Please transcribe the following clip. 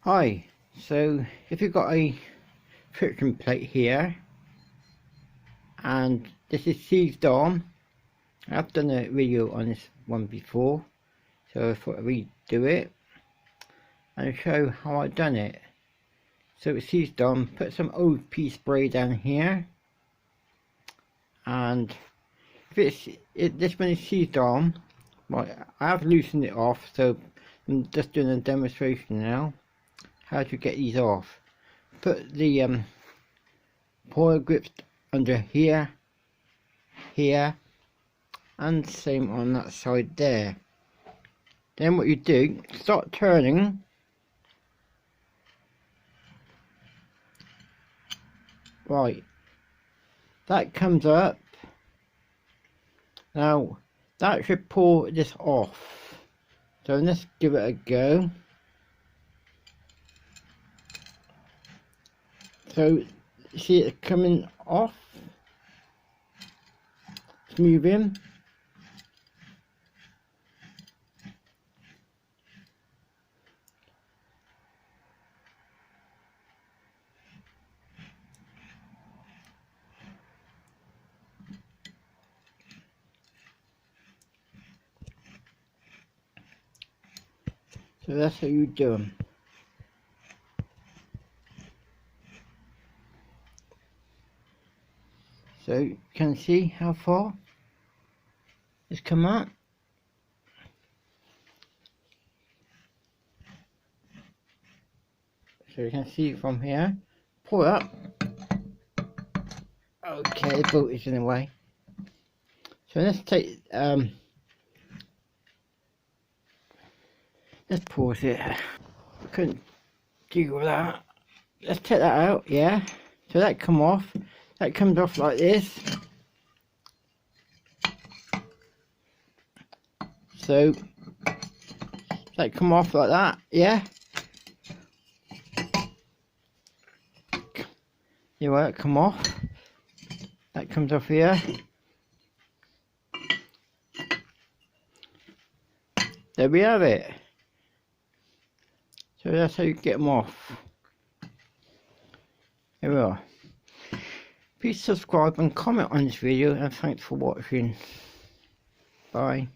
Hi, so if you've got a friction plate here and this is seized on, I've done a video on this one before, so I thought I'd redo it and show how I've done it. So it's seized on, put some OP spray down here, and if this one is seized on, right, I have loosened it off, so I'm just doing a demonstration now how to get these off. Put the coil grips under here, and same on that side there. Then what you do, start turning, right, that comes up. Now that should pull this off, so let's give it a go. So see it coming off, it's moving. So that's how you do them. So you can see how far it's come up. So you can see from here, pull up. Okay, the bolt is in the way. So let's take, let's pause it. I couldn't deal with that. Let's take that out, yeah. So that come off. That comes off like this. So that come off like that, yeah. You know that come off. That comes off here. There we have it. So that's how you get them off. Here we are. Please subscribe and comment on this video, and thanks for watching. Bye.